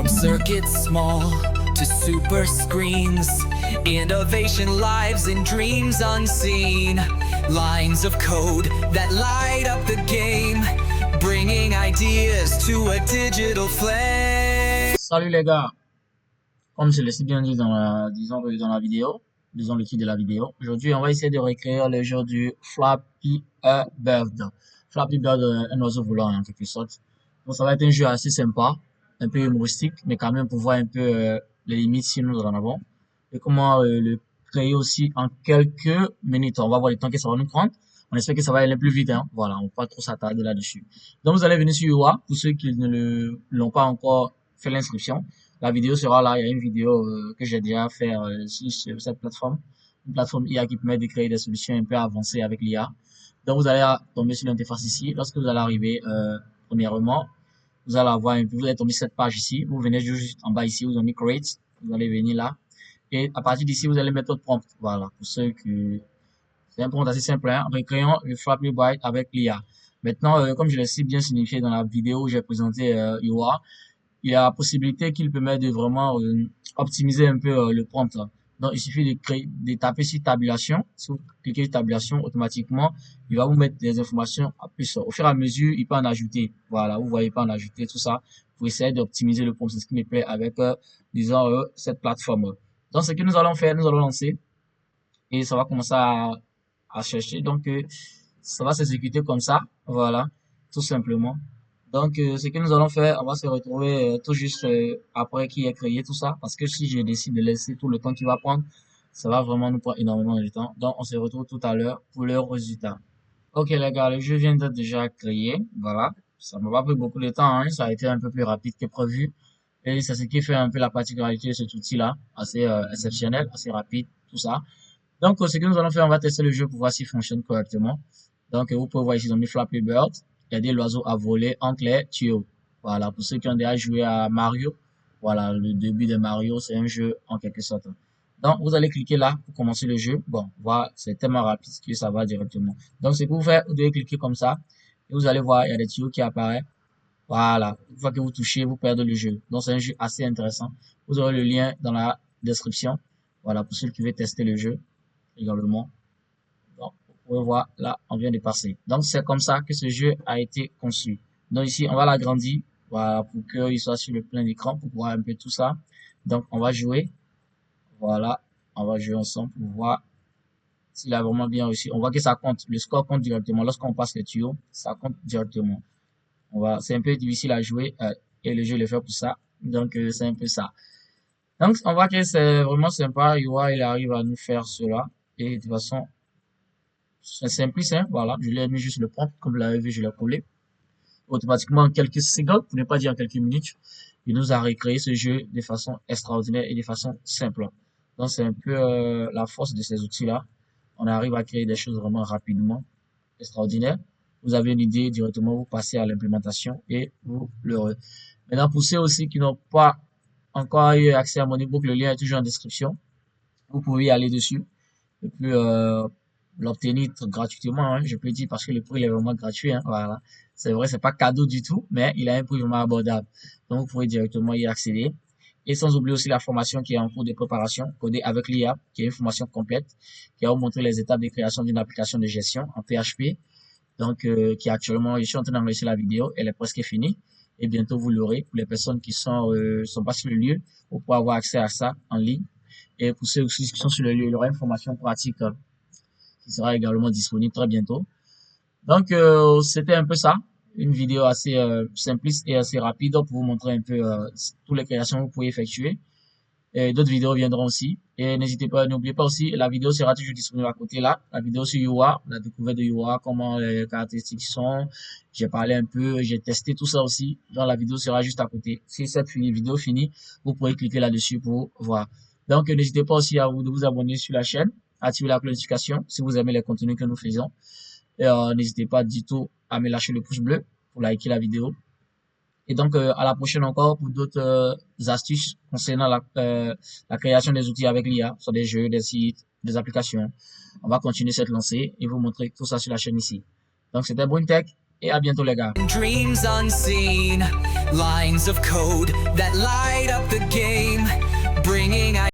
From circuits small to super screens, innovation lives in dreams unseen. Lines of code that light up the game, bringing ideas to a digital flame. Salut les gars, comme je l'ai si bien dit dans la vidéo, disons le titre de la vidéo, aujourd'hui on va essayer de recréer le jeu du Flappy Bird. Flappy Bird, un oiseau volant en quelque sorte. Donc ça va être un jeu assez sympa, un peu humoristique, mais quand même pour voir un peu les limites si nous en avons. Et comment le créer aussi en quelques minutes. On va voir le temps que ça va nous prendre. On espère que ça va aller plus vite, hein. Voilà, on ne va pas trop s'attarder là-dessus. Donc vous allez venir sur UA, pour ceux qui ne l'ont pas encore fait l'inscription. La vidéo sera là, il y a une vidéo que j'ai déjà fait sur cette plateforme. Une plateforme IA qui permet de créer des solutions un peu avancées avec l'IA. Donc vous allez tomber sur l'interface ici. Lorsque vous allez arriver, premièrement, vous allez avoir un peu, vous allez tomber sur cette page ici. Vous venez juste en bas ici, vous avez mis Create. Vous allez venir là. Et à partir d'ici, vous allez mettre votre prompt. Voilà, pour ceux qui... C'est un prompt assez simple, hein. Recréons le Flappy Bird avec l'IA. Maintenant, comme je l'ai si bien signifié dans la vidéo où j'ai présenté UA, il y a la possibilité qu'il permet de vraiment optimiser un peu le prompt. Donc, il suffit de taper sur tabulation. Si vous cliquez sur tabulation, automatiquement, il va vous mettre des informations à plus. Au fur et à mesure, il peut en ajouter. Voilà, vous voyez, il peut en ajouter tout ça pour essayer d'optimiser le prompt. C'est ce qui me plaît avec, disons, cette plateforme. Donc, ce que nous allons faire, nous allons lancer et ça va commencer à chercher. Donc, ça va s'exécuter comme ça. Voilà, tout simplement. Donc, ce que nous allons faire, on va se retrouver tout juste après qu'il ait créé tout ça. Parce que si je décide de laisser tout le temps qu'il va prendre, ça va vraiment nous prendre énormément de temps. Donc, on se retrouve tout à l'heure pour le résultat. Ok les gars, le jeu vient d'être déjà créé. Voilà, ça m'a pas pris beaucoup de temps, hein. Ça a été un peu plus rapide que prévu. Et c'est ce qui fait un peu la particularité de cet outil-là. Assez exceptionnel, assez rapide, tout ça. Donc, ce que nous allons faire, on va tester le jeu pour voir s'il fonctionne correctement. Donc, vous pouvez voir ici, ils ont mis Flappy Bird. Aider l'oiseau à voler entre les tuyaux. Voilà, pour ceux qui ont déjà joué à Mario, voilà, le début de Mario, c'est un jeu en quelque sorte. Donc, vous allez cliquer là pour commencer le jeu. Bon, voilà, c'est tellement rapide que ça va directement. Donc, ce que vous faites, vous devez cliquer comme ça. Et vous allez voir, il y a des tuyaux qui apparaissent. Voilà, une fois que vous touchez, vous perdez le jeu. Donc, c'est un jeu assez intéressant. Vous aurez le lien dans la description. Voilà, pour ceux qui veulent tester le jeu également. Donc, vous pouvez voir, là, on vient de passer. Donc, c'est comme ça que ce jeu a été conçu. Donc, ici, on va l'agrandir, voilà, pour qu'il soit sur le plein écran, pour voir un peu tout ça. Donc, on va jouer. Voilà, on va jouer ensemble pour voir s'il a vraiment bien réussi. On voit que ça compte. Le score compte directement. Lorsqu'on passe les tuyaux, ça compte directement. C'est un peu difficile à jouer et le jeu le fait pour ça. Donc, c'est un peu ça. Donc, on voit que c'est vraiment sympa. Yoa, il arrive à nous faire cela. Et de toute façon, c'est simple, hein. Voilà, je lui ai mis juste le prompt. Comme vous l'avez vu, je l'ai collé. Automatiquement, en quelques secondes, pour ne pas dire en quelques minutes, il nous a recréé ce jeu de façon extraordinaire et de façon simple. Donc, c'est un peu la force de ces outils-là. On arrive à créer des choses vraiment rapidement, extraordinaires. Vous avez une idée, directement, vous passez à l'implémentation et vous l'aurez. Maintenant, pour ceux aussi qui n'ont pas encore eu accès à mon ebook, le lien est toujours en description. Vous pouvez y aller dessus. Et puis, l'obtenir gratuitement, hein, je peux dire, parce que le prix il est vraiment gratuit, hein, voilà. C'est vrai, c'est pas cadeau du tout, mais il a un prix vraiment abordable. Donc, vous pouvez directement y accéder. Et sans oublier aussi la formation qui est en cours de préparation, codée avec l'IA, qui est une formation complète, qui va vous montrer les étapes de création d'une application de gestion en PHP. Donc, qui actuellement, je suis en train d'enregistrer la vidéo, elle est presque finie. Et bientôt, vous l'aurez. Pour les personnes qui sont pas sur le lieu, vous pourrez avoir accès à ça en ligne. Et pour ceux aussi qui sont sur le lieu, il y aura une formation pratique qui sera également disponible très bientôt. Donc, c'était un peu ça, une vidéo assez simpliste et assez rapide pour vous montrer un peu toutes les créations que vous pouvez effectuer. Et d'autres vidéos viendront aussi. Et n'hésitez pas, n'oubliez pas aussi, la vidéo sera toujours disponible à côté là. La vidéo sur UA, la découverte de UA, comment les caractéristiques sont. J'ai parlé un peu, j'ai testé tout ça aussi. Donc, la vidéo sera juste à côté. Si cette vidéo finit, vous pourrez cliquer là-dessus pour voir. Donc, n'hésitez pas aussi à vous abonner sur la chaîne, activer la notification si vous aimez les contenus que nous faisons. Et n'hésitez pas du tout à me lâcher le pouce bleu pour liker la vidéo. Et donc, à la prochaine encore pour d'autres astuces concernant la création des outils avec l'IA, soit des jeux, des sites, des applications. On va continuer cette lancée et vous montrer tout ça sur la chaîne ici. Donc, c'était BrainTech. et à bientôt les gars. Dreams unseen, lines of code that light up the game, bringing